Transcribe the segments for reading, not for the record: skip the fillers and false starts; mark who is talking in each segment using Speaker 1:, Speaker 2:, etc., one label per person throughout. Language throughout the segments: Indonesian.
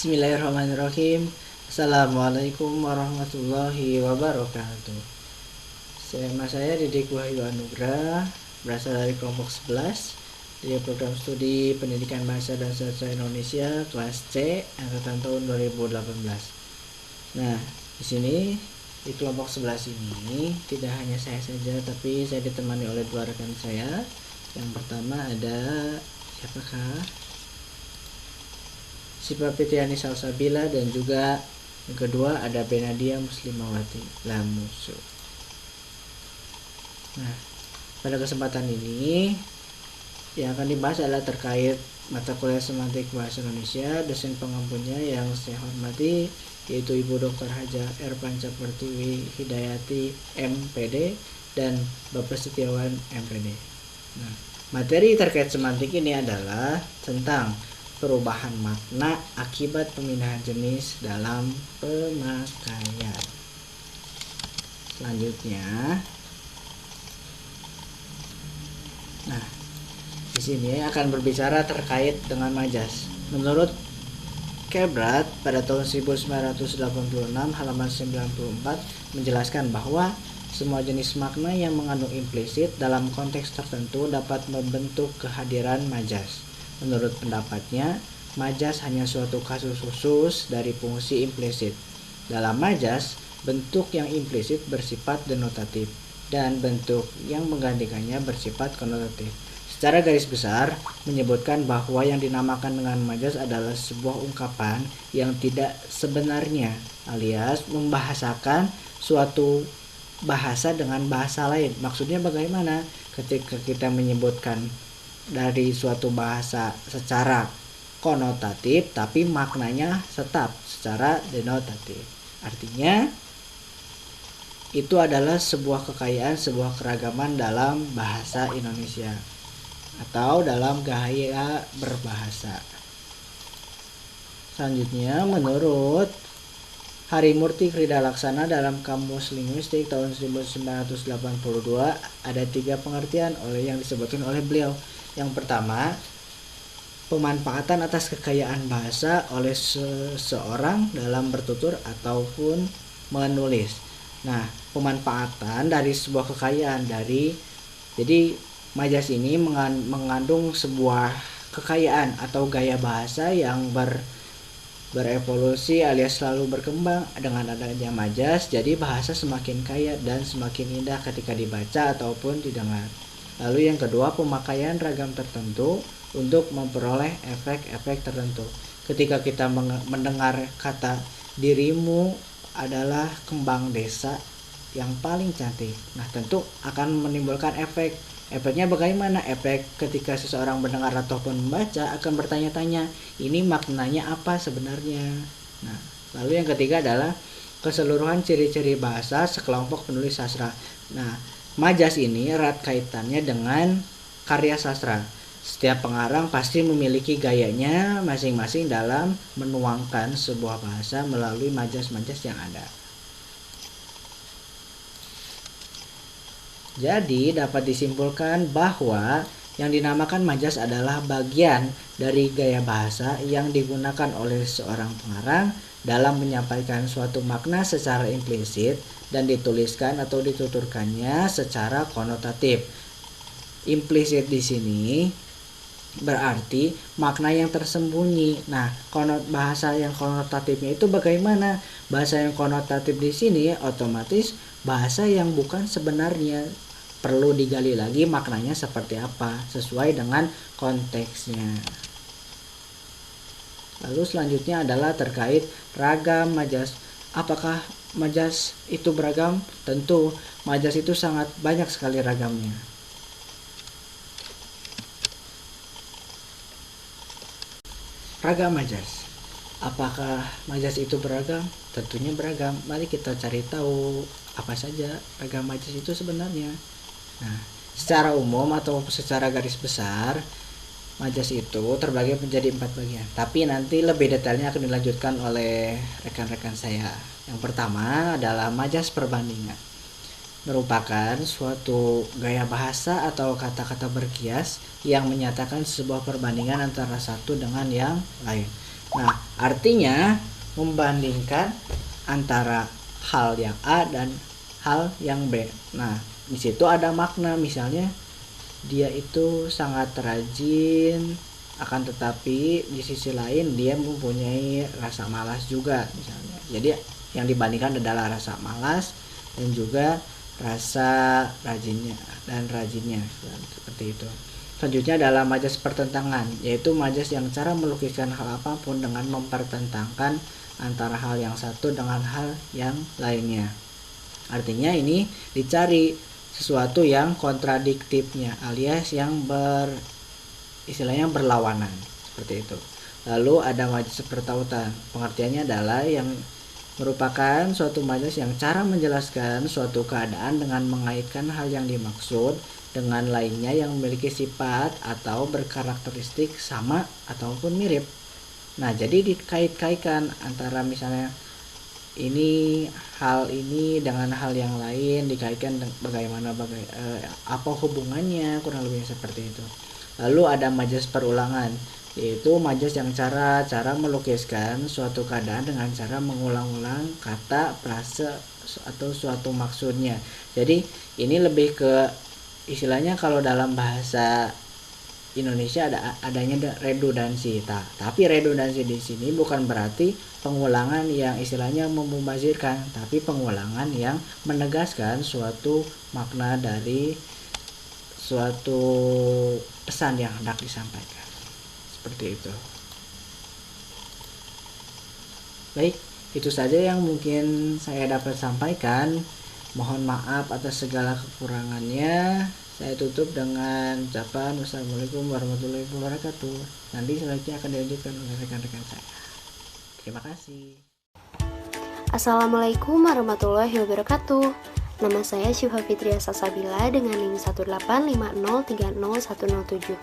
Speaker 1: Bismillahirrahmanirrahim. Assalamualaikum warahmatullahi wabarakatuh. Nama saya Didik Wahyu Anugrah, berasal dari kelompok 11 di program studi Pendidikan Bahasa dan Sastra Indonesia kelas C angkatan tahun 2018. Nah, di sini di kelompok 11 ini tidak hanya saya saja, tapi saya ditemani oleh dua rekan saya. Yang pertama ada siapakah? Syifa Fitriani Salsabila, dan juga yang kedua ada Benadia Muslimawati Lamusu. Nah, pada kesempatan ini yang akan dibahas adalah terkait mata kuliah semantik bahasa Indonesia. Dosen pengampunya yang saya hormati yaitu Ibu Dr. Haja R. Panca Pertiwi Hidayati MPD dan Bapak Setiawan MPD. Nah, materi terkait semantik ini adalah tentang perubahan makna akibat pemindahan jenis dalam pemakaian. Selanjutnya, nah, di sini akan berbicara terkait dengan majas. Menurut Kebrat pada tahun 1986 halaman 94 menjelaskan bahwa semua jenis makna yang mengandung implisit dalam konteks tertentu dapat membentuk kehadiran majas. Menurut pendapatnya, majas hanya suatu kasus khusus dari fungsi implisit. Dalam majas, bentuk yang implisit bersifat denotatif dan bentuk yang menggantikannya bersifat konotatif. Secara garis besar, menyebutkan bahwa yang dinamakan dengan majas adalah sebuah ungkapan yang tidak sebenarnya, alias membahasakan suatu bahasa dengan bahasa lain. Maksudnya bagaimana? Ketika kita menyebutkan dari suatu bahasa secara konotatif tapi maknanya tetap secara denotatif. Artinya itu adalah sebuah kekayaan, sebuah keragaman dalam bahasa Indonesia atau dalam gaya berbahasa. Selanjutnya, menurut Harimurti Krida Laksana dalam Kamus Linguistik tahun 1982 ada 3 pengertian yang disebutkan oleh beliau. Yang pertama, pemanfaatan atas kekayaan bahasa oleh seseorang dalam bertutur ataupun menulis. Nah, pemanfaatan dari sebuah kekayaan jadi majas ini mengandung sebuah kekayaan atau gaya bahasa yang berevolusi alias selalu berkembang dengan adanya majas. Jadi bahasa semakin kaya dan semakin indah ketika dibaca ataupun didengar. Lalu yang kedua, pemakaian ragam tertentu untuk memperoleh efek-efek tertentu. Ketika kita mendengar kata dirimu adalah kembang desa yang paling cantik, nah tentu akan menimbulkan efek. Efeknya bagaimana? Efek ketika seseorang mendengar ataupun membaca akan bertanya-tanya, ini maknanya apa sebenarnya? Nah, lalu yang ketiga adalah keseluruhan ciri-ciri bahasa sekelompok penulis sastra. Nah, majas ini erat kaitannya dengan karya sastra. Setiap pengarang pasti memiliki gayanya masing-masing dalam menuangkan sebuah bahasa melalui majas-majas yang ada. Jadi dapat disimpulkan bahwa yang dinamakan majas adalah bagian dari gaya bahasa yang digunakan oleh seorang pengarang dalam menyampaikan suatu makna secara implisit dan dituliskan atau dituturkannya secara konotatif. Implisit di sini berarti makna yang tersembunyi. Nah, bahasa yang konotatifnya itu bagaimana? Bahasa yang konotatif di sini otomatis bahasa yang bukan sebenarnya. Perlu digali lagi maknanya seperti apa sesuai dengan konteksnya. Lalu selanjutnya adalah terkait ragam majas. Apakah majas itu beragam? Tentu majas itu sangat banyak sekali ragamnya. Ragam majas. Apakah majas itu beragam? Tentunya beragam. Mari kita cari tahu apa saja ragam majas itu sebenarnya. Nah, secara umum atau secara garis besar, majas itu terbagi menjadi 4 bagian. Tapi nanti lebih detailnya akan dilanjutkan oleh rekan-rekan saya. Yang pertama adalah majas perbandingan. Merupakan suatu gaya bahasa atau kata-kata berkias yang menyatakan sebuah perbandingan antara satu dengan yang lain. Nah, artinya membandingkan antara hal yang A dan hal yang B. Nah, di situ ada makna, misalnya dia itu sangat rajin, akan tetapi di sisi lain dia mempunyai rasa malas juga misalnya. Jadi yang dibandingkan adalah rasa malas dan juga rasa rajinnya seperti itu. Selanjutnya adalah majas pertentangan, yaitu majas yang cara melukiskan hal apapun dengan mempertentangkan antara hal yang satu dengan hal yang lainnya. Artinya ini dicari sesuatu yang kontradiktifnya, alias yang istilahnya berlawanan, seperti itu. Lalu ada majas pertautan, pengertiannya adalah yang merupakan suatu majas yang cara menjelaskan suatu keadaan dengan mengaitkan hal yang dimaksud dengan lainnya yang memiliki sifat atau berkarakteristik sama ataupun mirip. Nah, jadi dikait-kaitkan antara misalnya hal ini dengan hal yang lain, dikaitkan apa hubungannya, kurang lebih seperti itu. Lalu ada majas perulangan, yaitu majas yang cara melukiskan suatu keadaan dengan cara mengulang-ulang kata, frase atau suatu maksudnya. Jadi ini lebih ke istilahnya kalau dalam bahasa Indonesia adanya redundansi. Tapi redundansi di sini bukan berarti pengulangan yang istilahnya memubazirkan, tapi pengulangan yang menegaskan suatu makna dari suatu pesan yang hendak disampaikan. Seperti itu. Baik, itu saja yang mungkin saya dapat sampaikan. Mohon maaf atas segala kekurangannya. Saya tutup dengan ucapan wassalamualaikum warahmatullahi wabarakatuh. Nanti selanjutnya akan dilanjutkan oleh rekan-rekan saya. Terima kasih.
Speaker 2: Assalamualaikum warahmatullahi wabarakatuh. Nama saya Syuha Fitria Sasabila dengan NIM 185030107.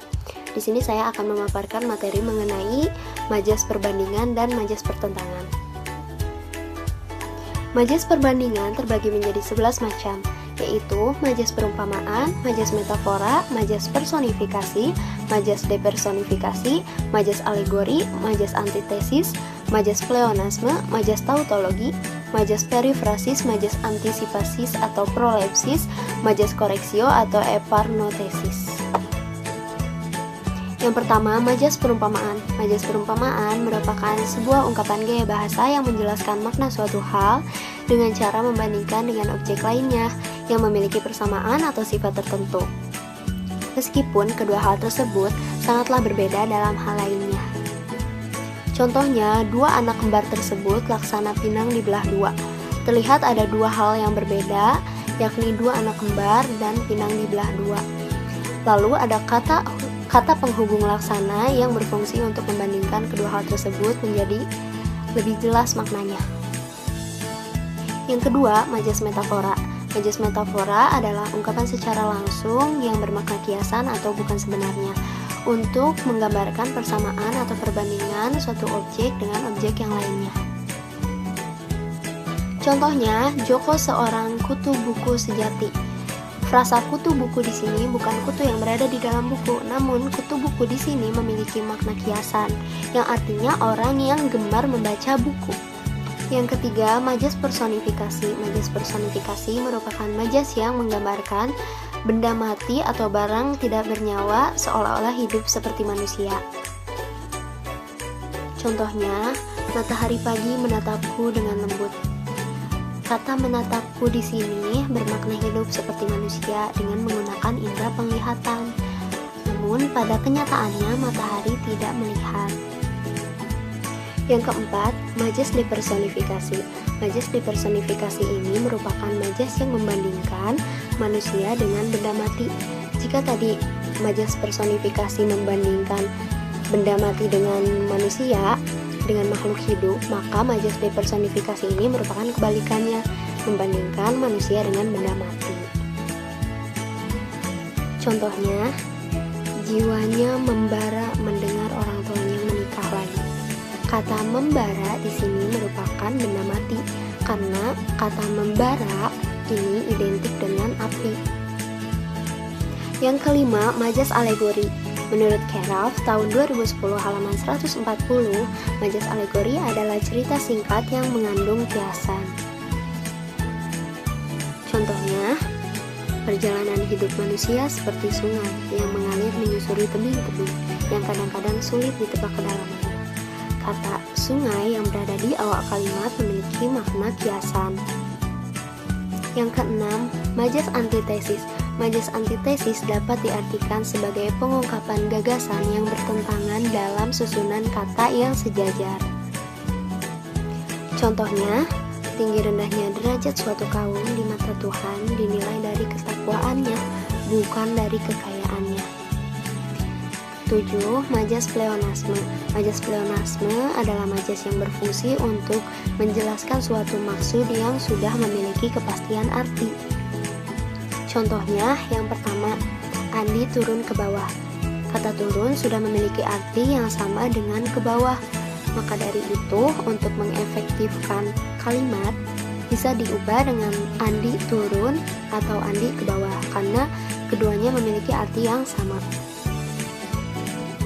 Speaker 2: Di sini saya akan memaparkan materi mengenai majas perbandingan dan majas pertentangan. Majas perbandingan terbagi menjadi 11 macam, yaitu majas perumpamaan, majas metafora, majas personifikasi, majas depersonifikasi, majas alegori, majas antitesis, majas pleonasme, majas tautologi, majas perifrasis, majas antisipasis atau prolepsis, majas koreksio atau eparnotesis. Yang pertama, majas perumpamaan. Majas perumpamaan merupakan sebuah ungkapan gaya bahasa yang menjelaskan makna suatu hal dengan cara membandingkan dengan objek lainnya yang memiliki persamaan atau sifat tertentu. Meskipun kedua hal tersebut sangatlah berbeda dalam hal lainnya. Contohnya, dua anak kembar tersebut laksana pinang dibelah dua. Terlihat ada dua hal yang berbeda, yakni dua anak kembar dan pinang dibelah dua. Lalu ada kata penghubung laksana yang berfungsi untuk membandingkan kedua hal tersebut menjadi lebih jelas maknanya. Yang kedua, majas metafora. Majas metafora adalah ungkapan secara langsung yang bermakna kiasan atau bukan sebenarnya untuk menggambarkan persamaan atau perbandingan suatu objek dengan objek yang lainnya. Contohnya, Joko seorang kutu buku sejati. Frasa kutu buku di sini bukan kutu yang berada di dalam buku, namun kutu buku di sini memiliki makna kiasan, yang artinya orang yang gemar membaca buku. Yang ketiga, majas personifikasi. Majas personifikasi merupakan majas yang menggambarkan benda mati atau barang tidak bernyawa seolah-olah hidup seperti manusia. Contohnya, matahari pagi menatapku dengan lembut. Kata menatapku di sini bermakna hidup seperti manusia dengan menggunakan indera penglihatan. Namun pada kenyataannya matahari tidak melihat. Yang keempat, majas depersonifikasi. Majas depersonifikasi ini merupakan majas yang membandingkan manusia dengan benda mati. Jika tadi majas personifikasi membandingkan benda mati dengan manusia, dengan makhluk hidup, maka majas depersonifikasi ini merupakan kebalikannya, membandingkan manusia dengan benda mati. Contohnya, jiwanya membara mendengar orang tuanya menikah lagi. Kata membara di sini merupakan benda mati, karena kata membara ini identik dengan api. Yang kelima, majas alegori. Menurut Kerov, tahun 2010 halaman 140, majas alegori adalah cerita singkat yang mengandung kiasan. Contohnya, perjalanan hidup manusia seperti sungai yang mengalir menyusuri tebing-tebing yang kadang-kadang sulit ditebak kedalamannya. Kata sungai yang berada di awal kalimat memiliki makna kiasan. Yang keenam, majas antitesis. Majas antitesis dapat diartikan sebagai pengungkapan gagasan yang bertentangan dalam susunan kata yang sejajar. Contohnya, tinggi rendahnya derajat suatu kaum di mata Tuhan dinilai dari ketakwaannya, bukan dari kekayaannya. 7. Majas pleonasme. Majas pleonasme adalah majas yang berfungsi untuk menjelaskan suatu maksud yang sudah memiliki kepastian arti. Contohnya, yang pertama, Andi turun ke bawah. Kata turun sudah memiliki arti yang sama dengan ke bawah. Maka dari itu, untuk mengefektifkan kalimat, bisa diubah dengan Andi turun atau Andi ke bawah, karena keduanya memiliki arti yang sama.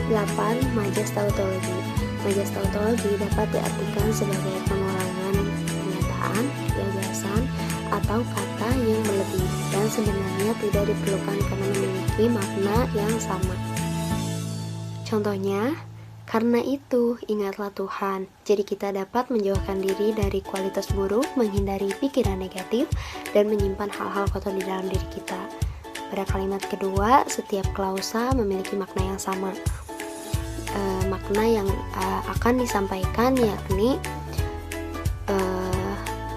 Speaker 2: 8. Majas tautologi. Majas tautologi dapat diartikan sebagai pengulangan pernyataan, gagasan, atau kata yang berlebih dan sebenarnya tidak diperlukan karena memiliki makna yang sama. Contohnya, karena itu ingatlah Tuhan. Jadi kita dapat menjauhkan diri dari kualitas buruk, menghindari pikiran negatif, dan menyimpan hal-hal kotor di dalam diri kita. Pada kalimat kedua, setiap klausa memiliki makna yang sama. Makna yang akan disampaikan yakni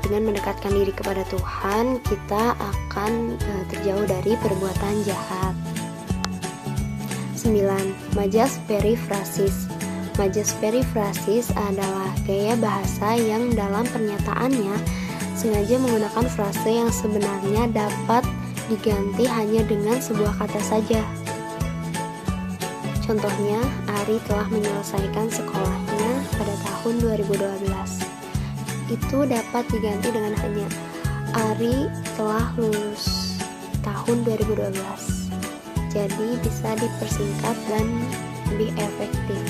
Speaker 2: dengan mendekatkan diri kepada Tuhan, kita akan terjauh dari perbuatan jahat. 9. Majas perifrasis. Majas perifrasis adalah gaya bahasa yang dalam pernyataannya sengaja menggunakan frase yang sebenarnya dapat diganti hanya dengan sebuah kata saja. Contohnya, Ari telah menyelesaikan sekolahnya pada tahun 2012. Itu dapat diganti dengan hanya Ari telah lulus tahun 2012. Jadi bisa dipersingkat dan lebih efektif.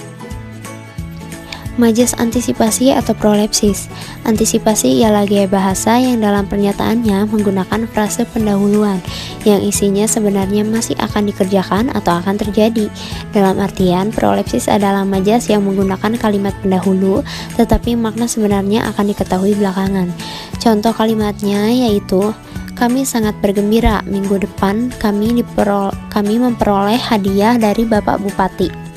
Speaker 2: Majas antisipasi atau prolepsis. Antisipasi ialah gaya bahasa yang dalam pernyataannya menggunakan frase pendahuluan yang isinya sebenarnya masih akan dikerjakan atau akan terjadi. Dalam artian, prolepsis adalah majas yang menggunakan kalimat pendahulu tetapi makna sebenarnya akan diketahui belakangan. Contoh kalimatnya yaitu, kami sangat bergembira minggu depan kami memperoleh hadiah dari Bapak Bupati.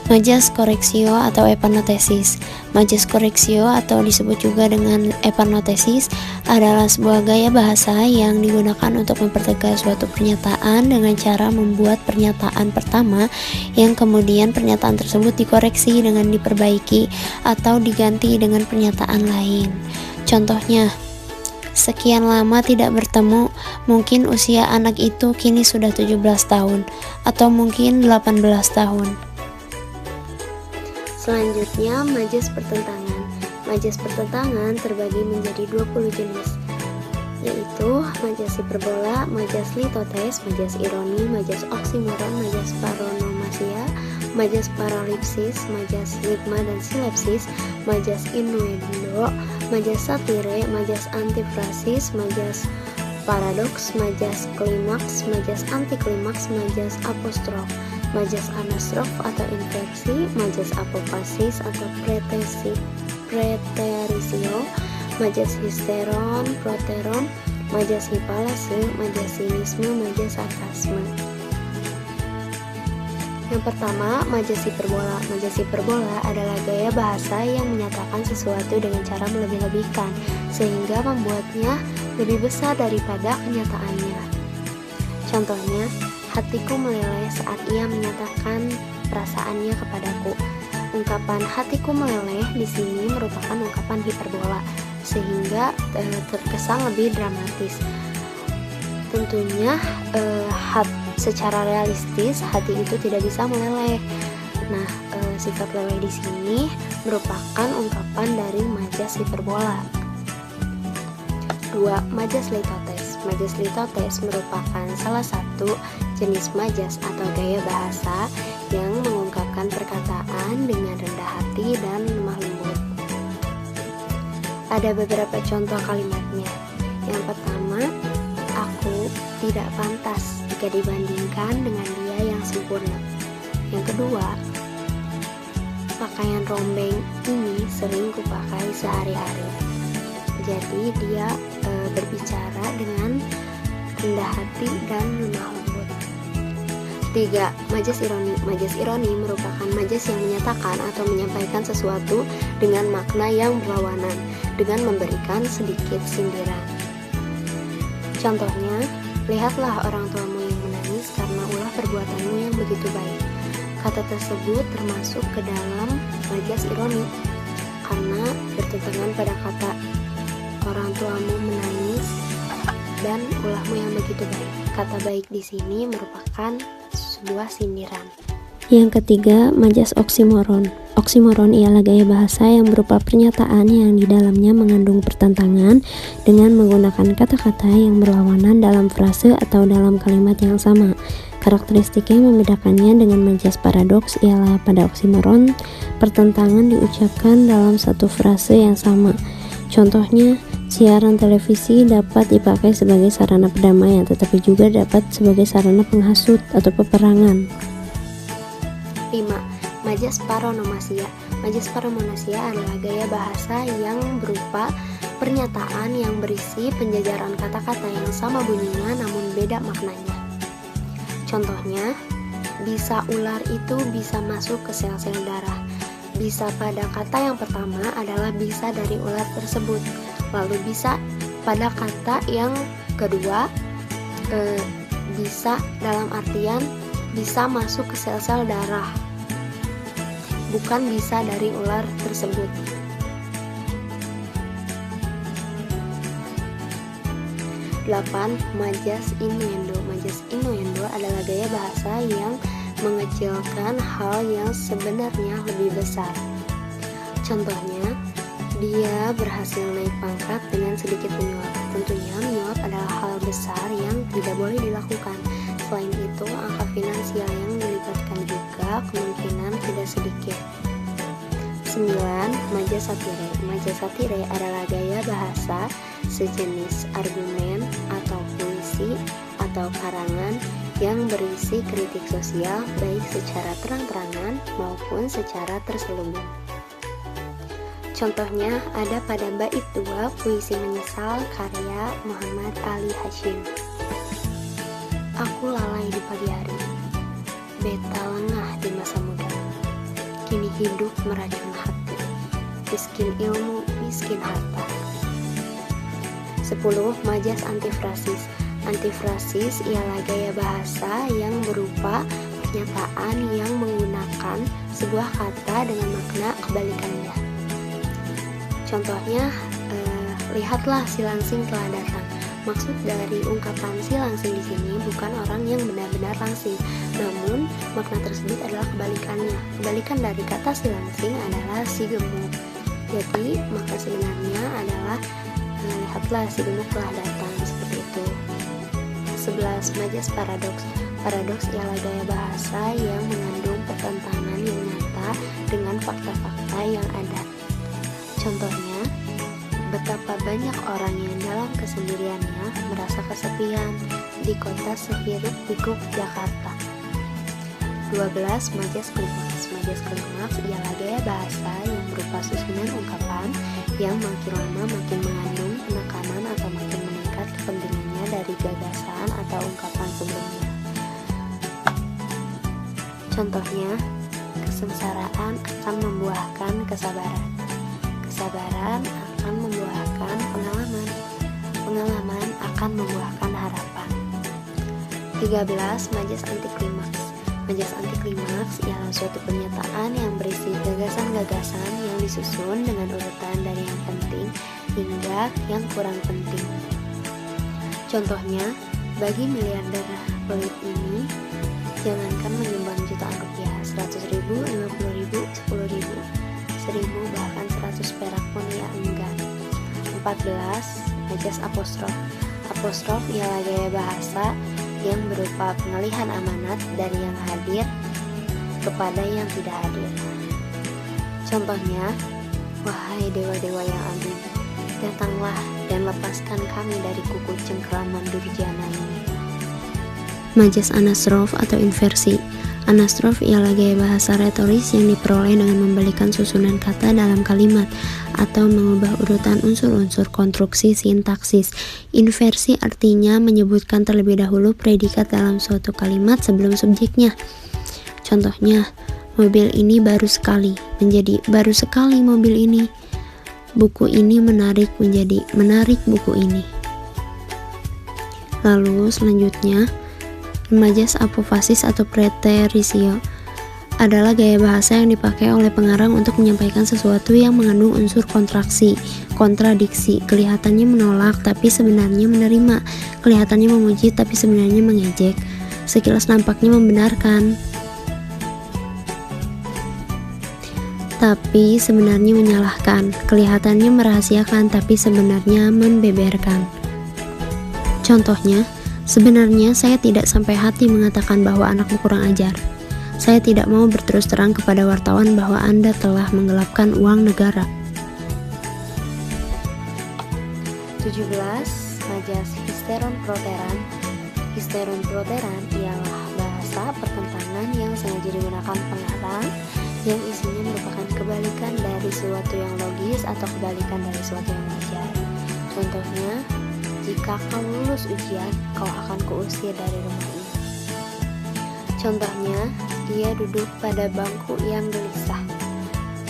Speaker 2: Majas koreksio atau epanotesis. Majas koreksio atau disebut juga dengan epanotesis adalah sebuah gaya bahasa yang digunakan untuk mempertegas suatu pernyataan dengan cara membuat pernyataan pertama yang kemudian pernyataan tersebut dikoreksi dengan diperbaiki atau diganti dengan pernyataan lain. Contohnya, sekian lama tidak bertemu, mungkin usia anak itu kini sudah 17 tahun atau mungkin 18 tahun. Selanjutnya, majas pertentangan. Majas pertentangan terbagi menjadi 20 jenis, yaitu majas hiperbola, majas litotes, majas ironi, majas oksimoron, majas paronomasia, majas paralipsis, majas ligma dan silepsis, majas innuendo, majas satire, majas antifrasis, majas paradoks, majas klimaks, majas antiklimaks, majas apostrof, majas anastrof atau infeksi, majas apofasis atau preterisio, majas histeron, proteron, majas hipalase, majas sinisme, majas sarkasme. Yang pertama, majas hiperbola. Majas hiperbola adalah gaya bahasa yang menyatakan sesuatu dengan cara melebih-lebihkan, sehingga membuatnya lebih besar daripada kenyataannya. Contohnya, hatiku meleleh saat ia menyatakan perasaannya kepadaku. Ungkapan hatiku meleleh di sini merupakan ungkapan hiperbola, sehingga terkesan lebih dramatis. Tentunya secara realistis hati itu tidak bisa meleleh. Nah, sifat leleh di sini merupakan ungkapan dari majas hiperbola. 2. Majas litotes. majas litotes merupakan salah satu jenis majas atau gaya bahasa yang mengungkapkan perkataan dengan rendah hati dan lemah lembut. Ada beberapa contoh kalimatnya. Yang pertama, aku tidak pantas jika dibandingkan dengan dia yang sempurna. Yang kedua, pakaian rombeng ini sering kupakai sehari-hari. Jadi dia berbicara dengan rendah hati dan lemah lembut. 3. Majas ironi. Majas ironi merupakan majas yang menyatakan atau menyampaikan sesuatu dengan makna yang berlawanan dengan memberikan sedikit sindiran. Contohnya, lihatlah orang tuamu yang menangis karena ulah perbuatanmu yang begitu baik. Kata tersebut termasuk ke dalam majas ironi karena bertentangan pada kata orang tuamu menangis dan ulahmu yang begitu baik. Kata baik di sini merupakan sebuah sindiran. Yang ketiga, majas oksimoron. Oksimoron ialah gaya bahasa yang berupa pernyataan yang di dalamnya mengandung pertentangan dengan menggunakan kata-kata yang berlawanan dalam frase atau dalam kalimat yang sama. Karakteristik yang membedakannya dengan majas paradoks ialah pada oksimoron, pertentangan diucapkan dalam satu frase yang sama. Contohnya, siaran televisi dapat dipakai sebagai sarana perdamaian, tetapi juga dapat sebagai sarana penghasut atau peperangan. 5. Majas paronomasia. Majas paronomasia adalah gaya bahasa yang berupa pernyataan yang berisi penjajaran kata-kata yang sama bunyinya namun beda maknanya. Contohnya, bisa ular itu bisa masuk ke sel-sel darah. Bisa pada kata yang pertama adalah bisa dari ular tersebut. Lalu bisa pada kata yang kedua bisa dalam artian bisa masuk ke sel-sel darah, bukan bisa dari ular tersebut. 8. Majas innuendo. Majas innuendo adalah gaya bahasa yang mengecilkan hal yang sebenarnya lebih besar. Contohnya, dia berhasil naik pangkat dengan sedikit menyuap. Tentunya menyuap adalah hal besar yang tidak boleh dilakukan. Selain itu, angka finansial yang dilibatkan juga kemungkinan tidak sedikit. 9. Majas satire. Majas satire adalah gaya bahasa sejenis argumen atau puisi atau karangan yang berisi kritik sosial baik secara terang-terangan maupun secara terselubung. Contohnya ada pada bait 2 puisi menyesal karya Muhammad Ali Hasyim. Aku lalai di pagi hari, beta lengah di masa muda, kini hidup meracun hati, miskin ilmu, miskin harta. 10. Majas antifrasis. Antifrasis ialah gaya bahasa yang berupa pernyataan yang menggunakan sebuah kata dengan makna kebalikannya. Contohnya, lihatlah si langsing telah datang. Maksud dari ungkapan si langsing di sini bukan orang yang benar-benar langsing, namun makna tersebut adalah kebalikannya. Kebalikan dari kata si langsing adalah si gemuk. Jadi makna sebenarnya adalah lihatlah si gemuk telah datang, seperti itu. 11. Majas paradoks. Paradoks ialah gaya bahasa yang mengandung pertentangan yang nyata dengan fakta-fakta yang ada. Contohnya, betapa banyak orang yang dalam kesendiriannya merasa kesepian di kota sehiruk-pikuk Jakarta. 12. Majas klimaks. Majas klimaks ialah gaya bahasa yang berupa susunan ungkapan yang makin lama makin mengandung penekanan atau makin meningkat kepentingannya dari gagasan atau ungkapan sebelumnya. Contohnya, kesengsaraan akan membuahkan kesabaran. Kesabaran akan membuahkan pengalaman. Pengalaman akan membuahkan harapan. 13. Majas antiklimaks. Majas antiklimaks ialah suatu pernyataan yang berisi gagasan-gagasan yang disusun dengan urutan dari yang penting hingga yang kurang penting. Contohnya, bagi miliarder pelit ini, jangankan menyumbang jutaan rupiah, 100.000, 50.000, 10.000, 1.000, bahkan 100 perak pun ia enggak. 14. Majas apostrof. Apostrof ialah gaya bahasa yang berupa pengalihan amanat dari yang hadir kepada yang tidak hadir. Contohnya, wahai dewa-dewa yang agung, datanglah dan lepaskan kami dari kuku cengkraman durjana ini. Majas anastrof atau inversi. Anastrof ialah gaya bahasa retoris yang diperoleh dengan membalikan susunan kata dalam kalimat atau mengubah urutan unsur-unsur konstruksi sintaksis. Inversi artinya menyebutkan terlebih dahulu predikat dalam suatu kalimat sebelum subjeknya. Contohnya, mobil ini baru sekali menjadi baru sekali mobil ini. Buku ini menarik menjadi menarik buku ini. Lalu selanjutnya, majas apofasis atau preterisio adalah gaya bahasa yang dipakai oleh pengarang untuk menyampaikan sesuatu yang mengandung unsur kontraksi, kontradiksi, kelihatannya menolak tapi sebenarnya menerima, kelihatannya memuji tapi sebenarnya mengejek, sekilas nampaknya membenarkan, tapi sebenarnya menyalahkan, kelihatannya merahasiakan tapi sebenarnya membeberkan. Contohnya, sebenarnya saya tidak sampai hati mengatakan bahwa anakmu kurang ajar. Saya tidak mau berterus terang kepada wartawan bahwa Anda telah menggelapkan uang negara. 17. Majas histeron proteran. Histeron proteran ialah bahasa pertentangan yang sengaja digunakan pengarang yang isinya merupakan kebalikan dari sesuatu yang logis atau kebalikan dari sesuatu yang wajar. Contohnya, jika kau lulus ujian, kau akan kuusir dari rumah ini. Contohnya, dia duduk pada bangku yang gelisah.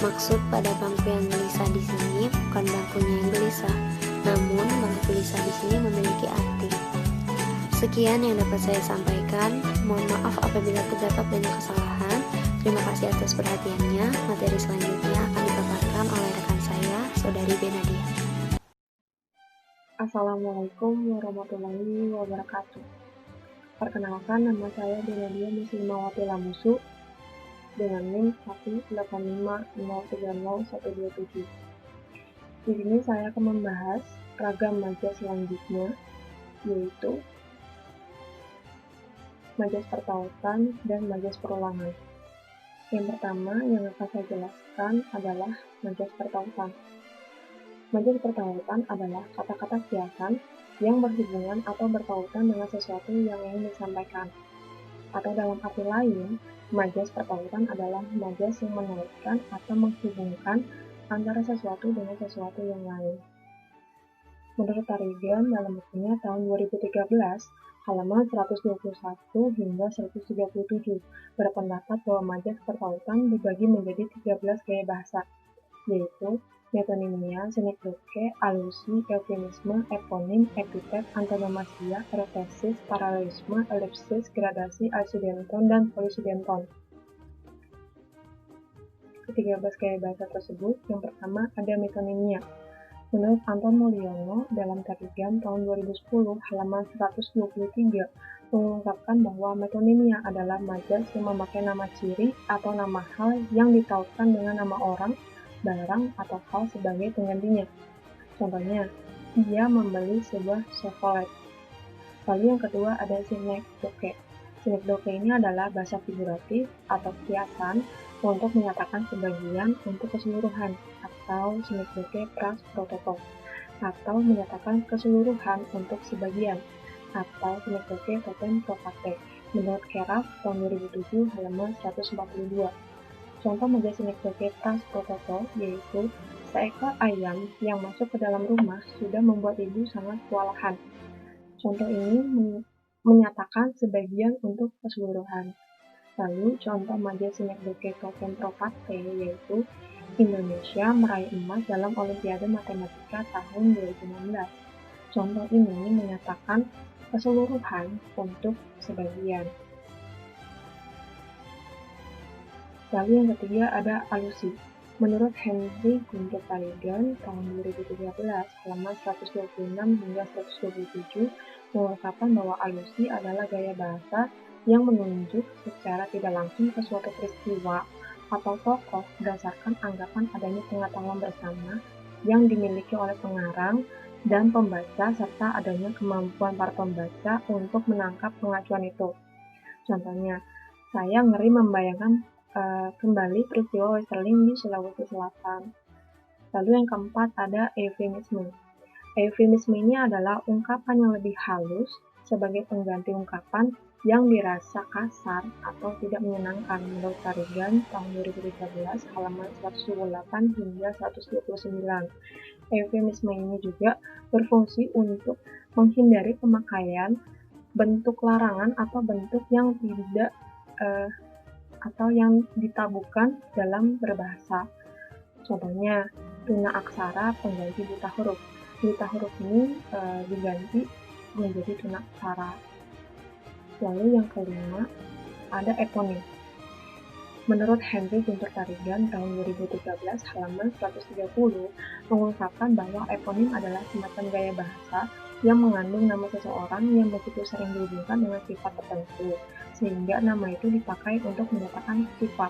Speaker 2: Maksud pada bangku yang gelisah di sini bukan bangkunya yang gelisah, namun bangku gelisah di sini memiliki arti. Sekian yang dapat saya sampaikan. Mohon maaf apabila terdapat banyak kesalahan. Terima kasih atas perhatiannya. Materi selanjutnya akan dipaparkan oleh rekan saya, Saudari Benadia.
Speaker 3: Assalamualaikum warahmatullahi wabarakatuh. Perkenalkan, nama saya Benadia Muslimawati Lamusu dengan NIM 185030127. Di sini saya akan membahas ragam majas selanjutnya, yaitu majas pertautan dan majas perulangan. Yang pertama yang akan saya jelaskan adalah majas pertautan. Majas pertautan adalah kata-kata kiasan yang berhubungan atau bertautan dengan sesuatu yang ingin disampaikan. Atau dalam arti lain, majas pertautan adalah majas yang mengaitkan atau menghubungkan antara sesuatu dengan sesuatu yang lain. Menurut Tarigan dalam bukunya tahun 2013, halaman 121 hingga 137, berpendapat bahwa majas pertautan dibagi menjadi 13 gaya bahasa, yaitu metonimia, sinekdoche, alusi, eufemisme, eponim, epitet, antonomasia, referensis, paralelisme, elipsis, gradasi, alsidenton, dan polisidenton. Ke-13 gaya bahasa tersebut, yang pertama ada metonimia. Menurut Anton Mulyono dalam Tarigan tahun 2010 halaman 123 mengungkapkan bahwa metonimia adalah majas yang memakai nama ciri atau nama hal yang ditautkan dengan nama orang, barang, atau hal sebagai penggantinya. Contohnya, dia membeli sebuah Chevrolet. Lalu yang kedua ada sinekdoche. Sinekdoche ini adalah bahasa figuratif atau kiasan untuk menyatakan sebagian untuk keseluruhan, atau sinekdoche pras prototop, atau menyatakan keseluruhan untuk sebagian, atau sinekdoche totem pro parte, menurut Keraf tahun 2007 halaman 142. Contoh majas sinekdoche pras prototop yaitu seekor ayam yang masuk ke dalam rumah sudah membuat ibu sangat kewalahan. Contoh ini menyatakan sebagian untuk keseluruhan. Lalu contoh majas sinekdoche totem pro parte yaitu Indonesia meraih emas dalam Olimpiade Matematika tahun 2016. Contoh ini menyatakan keseluruhan untuk sebagian. Lalu yang ketiga ada alusi. Menurut Henry Gunter Tarigan tahun 2013 halaman 126 hingga 127 mengungkapkan bahwa alusi adalah gaya bahasa yang menunjuk secara tidak langsung ke suatu peristiwa atau tokoh berdasarkan anggapan adanya pengetahuan bersama yang dimiliki oleh pengarang dan pembaca serta adanya kemampuan para pembaca untuk menangkap pengacuan itu. Contohnya, saya ngeri membayangkan kembali peristiwa Westerling di Sulawesi Selatan. Lalu yang keempat ada eufemisme. Eufemisme ini adalah ungkapan yang lebih halus sebagai pengganti ungkapan yang dirasa kasar atau tidak menyenangkan menurut Tarigan tahun 2013 halaman 128 hingga 129. Eufemisme ini juga berfungsi untuk menghindari pemakaian bentuk larangan atau bentuk yang tidak atau yang ditabukan dalam berbahasa. Contohnya, tuna aksara pengganti buta huruf. Buta huruf ini diganti menjadi tuna aksara. Lalu yang kelima, ada eponim. Menurut Henry Guntur Tarigan tahun 2013 halaman 130 mengungkapkan bahwa eponim adalah semacam gaya bahasa yang mengandung nama seseorang yang begitu sering dihubungkan dengan sifat tertentu, sehingga nama itu dipakai untuk menyatakan sifat.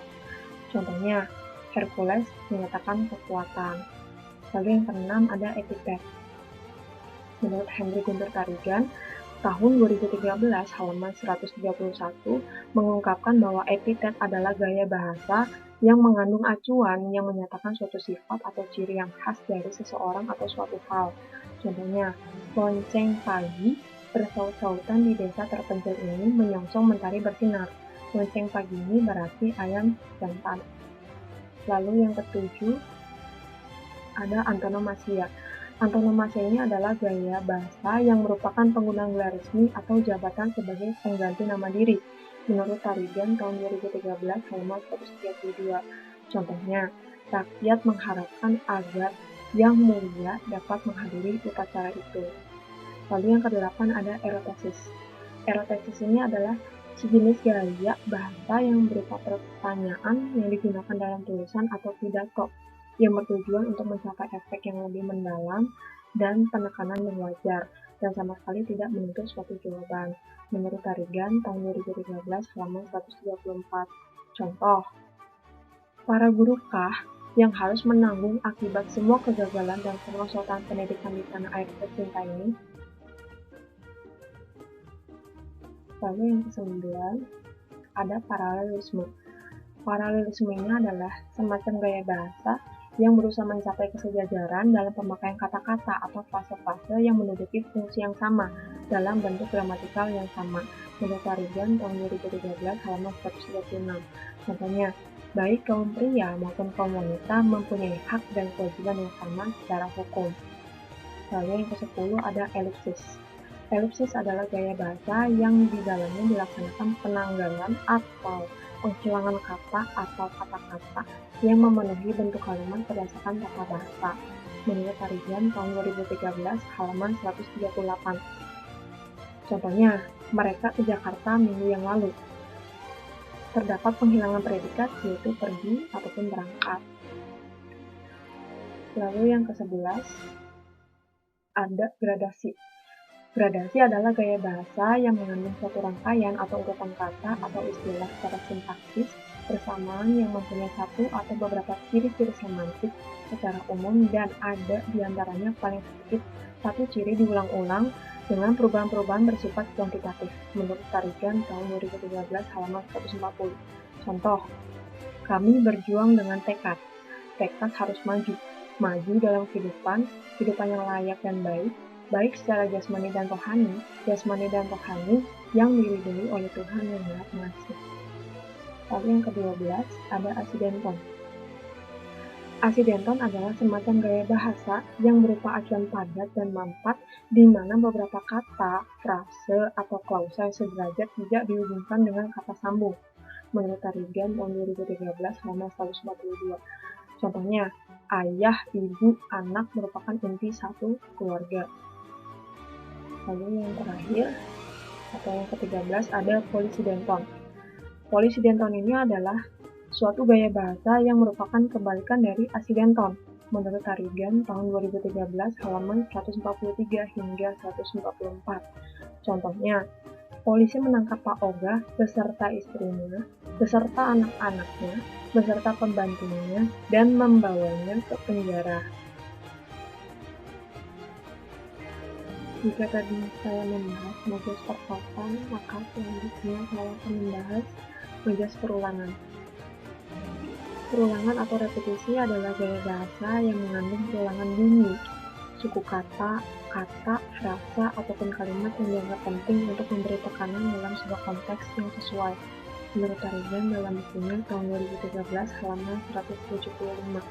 Speaker 3: Contohnya, Hercules menyatakan kekuatan. Lalu yang keenam ada epitet. Menurut Henry Guntur Tarigan, tahun 2013 halaman 131 mengungkapkan bahwa epitet adalah gaya bahasa yang mengandung acuan yang menyatakan suatu sifat atau ciri yang khas dari seseorang atau suatu hal. Contohnya, lonceng pagi bersaut-sautan di desa terpencil ini menyongsong mentari bersinar. Lonceng pagi ini berarti ayam jantan. Lalu yang ketujuh ada antonomasia. Antonomasia ini adalah gaya bahasa yang merupakan penggunaan gelar resmi atau jabatan sebagai pengganti nama diri. Menurut Tarigan tahun 2013 halaman 132. Contohnya, rakyat mengharapkan agar yang mulia dapat menghadiri upacara itu. Lalu yang kedelapan ada erotesis. Erotesis ini adalah sejenis gaya bahasa yang berupa pertanyaan yang digunakan dalam tulisan atau pidato yang bertujuan untuk mencapai efek yang lebih mendalam dan penekanan yang wajar dan sama sekali tidak menuntut suatu jawaban. Menurut Tarigan tahun 2013 halaman 134. Contoh, para guru kah yang harus menanggung akibat semua kegagalan dan kemerosotan pendidikan di tanah air tercinta ini? Lalu yang ke-9 ada paralelisme. Paralelisme ini adalah semacam gaya bahasa yang berusaha mencapai kesejajaran dalam pemakaian kata-kata atau fase-fase yang menduduki fungsi yang sama dalam bentuk gramatikal yang sama. Menurut Tarigan tahun 2013 halaman 136. Contohnya, baik kaum pria maupun kaum wanita mempunyai hak dan kewajiban yang sama secara hukum. Lalu yang ke-10 ada elipsis. Elipsis adalah gaya bahasa yang di dalamnya dilaksanakan penanggalan atau penghilangan kata atau kata-kata yang memenuhi bentuk kalimat berdasarkan tata bahasa. Menurut Tarigan tahun 2013 halaman 138. Contohnya, mereka ke Jakarta minggu yang lalu. Terdapat penghilangan predikat yaitu pergi ataupun berangkat. Lalu yang ke-11 ada gradasi. Gradasi adalah gaya bahasa yang mengandung suatu rangkaian atau urutan kata atau istilah secara sintaksis bersamaan yang mempunyai satu atau beberapa ciri-ciri semantik secara umum dan ada diantaranya paling sedikit satu ciri diulang-ulang dengan perubahan-perubahan bersifat kuantitatif. Menurut Tarigan tahun 2013 halaman 140. Contoh, kami berjuang dengan tekad. Tekad harus maju. Maju dalam kehidupan yang layak dan baik secara jasmani dan rohani yang diridhoi oleh Tuhan yang Maha Pengasih. Lalu yang ke-12 ada asidenton. Asidenton adalah semacam gaya bahasa yang berupa acuan padat dan mampat di mana beberapa kata, frase, atau klausa yang sederajat tidak dihubungkan dengan kata sambung. Menurut Tarigan tahun 2013 halaman 142. Contohnya, ayah, ibu, anak merupakan inti satu keluarga. Lalu yang terakhir atau yang ke-13 ada polisidenton. Polisidenton ini adalah suatu gaya bahasa yang merupakan kebalikan dari asidenton. Menurut Tarigan tahun 2013 halaman 143 hingga 144. Contohnya, polisi menangkap Pak Oga beserta istrinya, beserta anak-anaknya, beserta pembantunya dan membawanya ke penjara. Jika tadi saya membahas majas perkosaan, maka selanjutnya saya akan membahas majas perulangan. Perulangan atau repetisi adalah gaya bahasa yang mengandung perulangan bunyi, suku kata, frasa, ataupun kalimat yang dianggap penting untuk memberi tekanan dalam sebuah konteks yang sesuai. Menurut Tarigan dalam bukunya tahun 2013 halaman 175.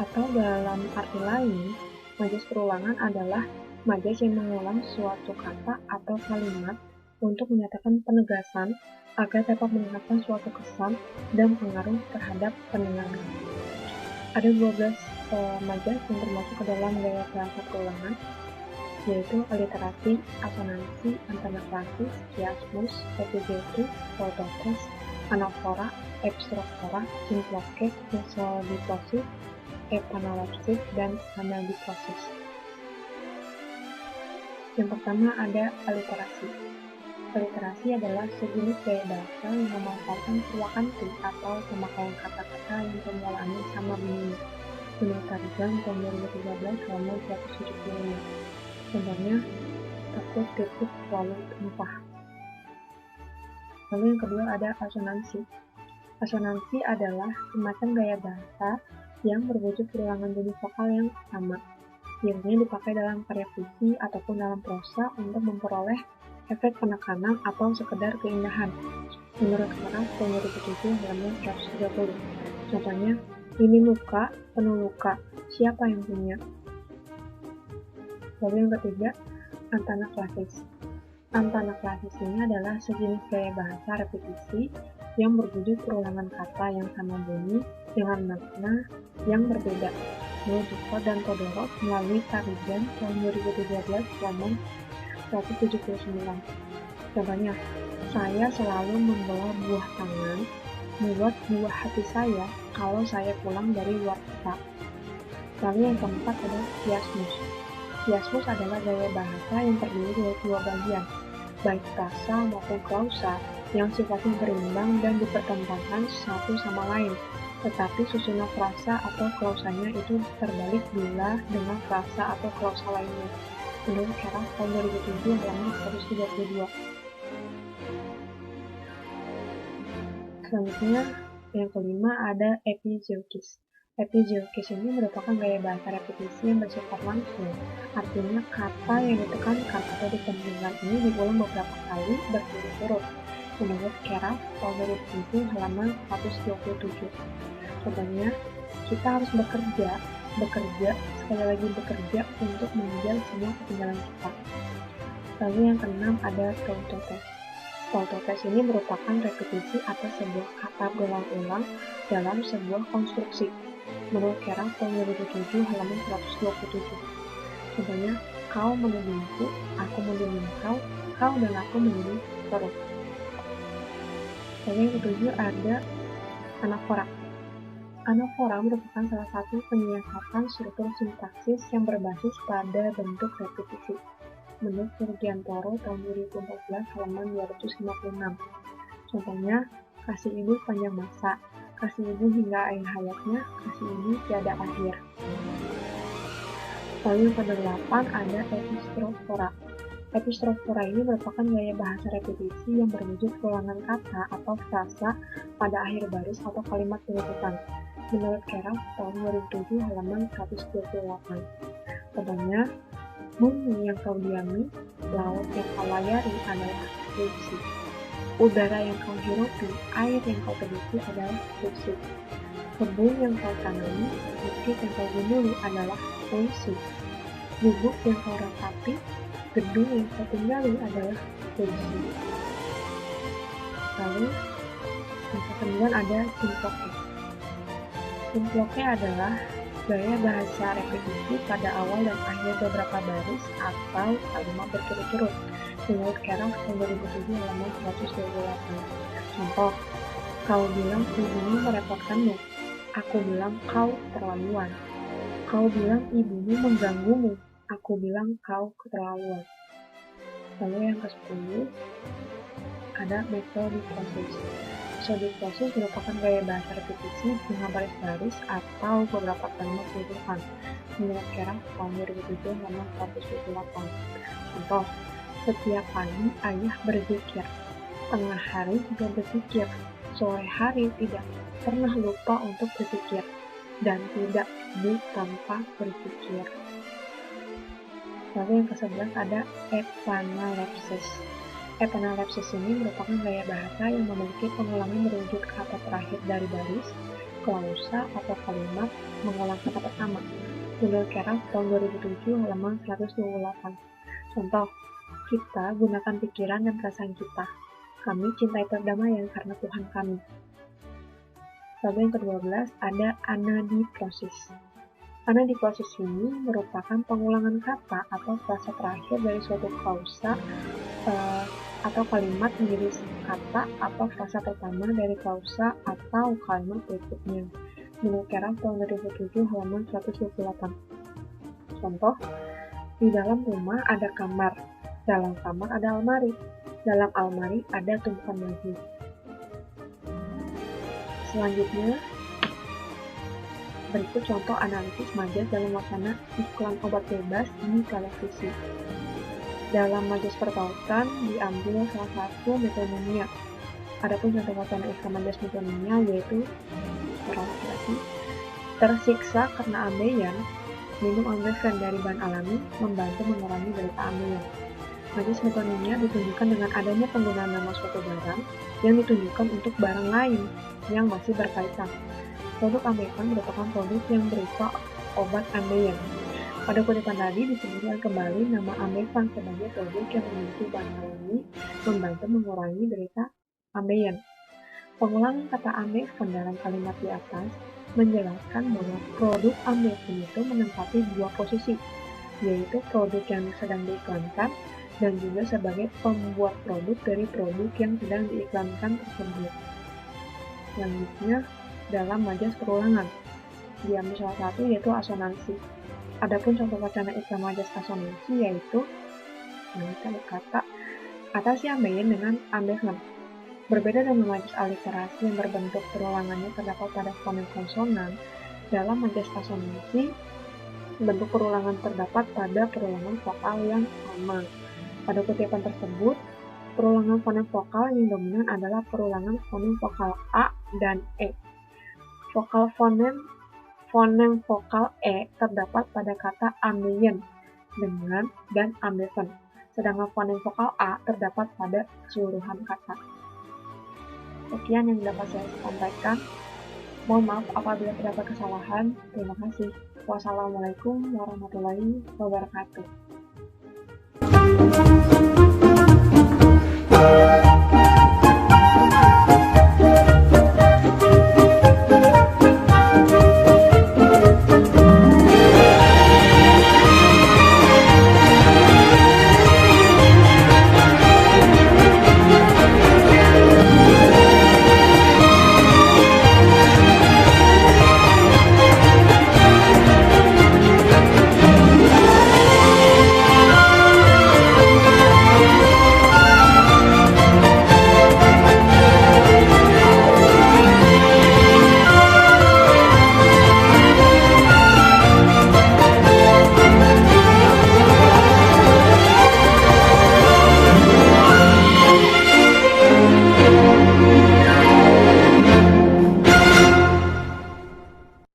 Speaker 3: Atau dalam arti lain, majas perulangan adalah majas yang mengulang suatu kata atau kalimat untuk menyatakan penegasan agar dapat meningkatkan suatu kesan dan pengaruh terhadap pendengarnya. Ada 12 majas yang termasuk ke dalam gaya bahasa perulangan, yaitu aliterasi, asonansi, antonoklasis, kiasmus, epigenesis, autotes, anafora, epstrofora, simploke, mesodiplosis, epanalepsis, dan anadiplosis. Yang pertama ada aliterasi. Aliterasi adalah sejenis gaya bahasa yang memanfaatkan purwakanti atau pemakaian kata-kata yang permulaannya sama bunyinya. Menurut Tarigan tahun 2013 halaman 175. Contohnya, takut titik lalu tumpah. Lalu yang kedua ada asonansi. Asonansi adalah semacam gaya bahasa yang berwujud perulangan jenis vokal yang sama. Biasanya dipakai dalam karya puisi ataupun dalam prosa untuk memperoleh efek penekanan atau sekedar keindahan. Menurut Keras tahun 2007 halaman 130. Contohnya, ini luka, penuh luka, siapa yang punya? Lalu yang ketiga, antanaklasis. Antanaklasis ini adalah sejenis gaya bahasa repetisi yang berwujud perulangan kata yang sama bunyi dengan makna yang berbeda. Menurut Joko dan Todorov melalui Tarigan tahun 2013 halaman 179. Contohnya, saya selalu membawa buah tangan buat buah hati saya kalau saya pulang dari luar kota. Lalu yang keempat adalah kiasmus. Kiasmus adalah gaya bahasa yang terdiri dari dua bagian, baik frasa maupun klausa, yang sifatnya berimbang dan dipertentangkan satu sama lain. Tetapi susunan frasa atau klausanya itu terbalik bila dengan frasa atau klausa lainnya. Menurut Keras tahun 2007 halaman 132. Selanjutnya, yang kelima ada epizeukis. Epizeukis ini merupakan gaya bahasa repetisi yang bersifat langsung. Artinya, kata yang ditekankan atau dipentingkan ini diulang beberapa kali berturut-turut. Menurut Keras tahun 2007 halaman 127. Contohnya, kita harus bekerja, sekali lagi bekerja untuk mengejar semua ketinggalan kita. Lalu yang keenam ada tautotes. Tautotes ini merupakan repetisi atas sebuah kata berulang-ulang dalam sebuah konstruksi. Menurut Keras tahun 2007 halaman 127. Contohnya, kau menuduhku, aku menuduh kau dan aku menuduh terus. Lalu yang ketujuh ada anafora. Anafora merupakan salah satu penyiasatan struktur sintaksis yang berbasis pada bentuk repetisi. Menurut Surgiantoro tahun 2014 halaman 256. Contohnya, kasih ibu panjang masa, kasih ibu hingga akhir hayatnya, kasih ibu tiada akhir. Lalu yang ke-8 ada epistrofora. Epistrofora ini merupakan gaya bahasa repetisi yang berwujud perulangan kata atau frasa pada akhir baris atau kalimat berurutan. Menurut Keras tahun 2007 halaman 128. Contohnya, bumi yang kau diami, laut yang kau layari adalah puisi. Udara yang kau hirupi, air yang kau teduki adalah puisi. Kebun yang kau tanami, bukit yang kau gunuli adalah puisi. Gubuk yang kau ratapi, gedung yang kau tinggali adalah puisi. Lalu, yang ke-9 ada simploke. Simploke adalah gaya bahasa repetisi pada awal dan akhir beberapa baris atau kalimat berturut-turut. Menurut Keras tahun 2007 halaman 128. Contoh, kau bilang ibumu merepotkanmu, aku bilang kau keterlaluan. Kau bilang ibumu mengganggumu, aku bilang kau keterlaluan. Lalu yang ke-10 ada metodiklosis. Metodiklosis merupakan gaya bahasa repetisi dengan baris-baris atau beberapa kalimat berurutan. menurut Kerang tahun 2007 halaman 128. Contoh, setiap pagi ayah berzikir, tengah hari juga berzikir, sore hari tidak pernah lupa untuk berzikir, dan tidak tidur tanpa berzikir. Lalu yang ke-11 ada epanalepsis. Epanalepsis ini merupakan gaya bahasa yang memiliki pengulangan merujuk kata terakhir dari baris, klausa, atau kalimat mengulang kata pertama. Menurut Kerang tahun 2007 halaman 128. Contoh, kita gunakan pikiran dan perasaan kita. Kami cintai perdamaian karena Tuhan kami. Lalu yang ke-12 ada anadiprosis. Anadiprosis ini merupakan pengulangan kata atau frasa terakhir dari suatu klausa atau kalimat menjadi kata atau frasa pertama dari klausa atau kalimat berikutnya. Menurut Kerang tahun 2007 halaman 128. Contoh, di dalam rumah ada kamar, dalam kamar ada almari, dalam almari ada tumpukan baju. Selanjutnya, berikut contoh analisis majas dalam wacana iklan obat bebas di televisi. Dalam majas pertautan diambil salah satu metoнимia. Adapun contoh wacana iklan majas metoнимia yaitu tersiksa karena ambeien, minum ambeien dari bahan alami membantu mengurangi derita ambeien. Majas metonimia ditunjukkan dengan adanya penggunaan nama suatu barang yang ditunjukkan untuk barang lain yang masih berkaitan. Produk ambeien merupakan produk yang berupa obat ambeien. Pada kutipan tadi disebutkan kembali nama ambeien sebagai produk yang memiliki bahan alami membantu mengurangi derita ambeien. Pengulangan kata ambeien dalam kalimat di atas menjelaskan bahwa produk ambeien itu menempati dua posisi, yaitu produk yang sedang diiklankan dan juga sebagai pembuat produk dari produk yang sedang diiklankan tersebut. Selanjutnya, dalam majas perulangan, diambil salah satu yaitu asonansi. Adapun contoh wacana iklan majas asonansi yaitu kita berkata atasi ambeien dengan ambeien. Berbeda dengan majas aliterasi yang berbentuk perulangannya terdapat pada fonem konsonan, dalam majas asonansi bentuk perulangan terdapat pada perulangan vokal yang sama. Pada kutipan tersebut, perulangan fonem vokal yang dominan adalah perulangan fonem vokal A dan E. Vokal fonem vokal E terdapat pada kata ambeien dengan dan ambeien, sedangkan fonem vokal A terdapat pada keseluruhan kata. Sekian yang dapat saya sampaikan. Mohon maaf apabila terdapat kesalahan. Terima kasih. Wassalamualaikum warahmatullahi wabarakatuh.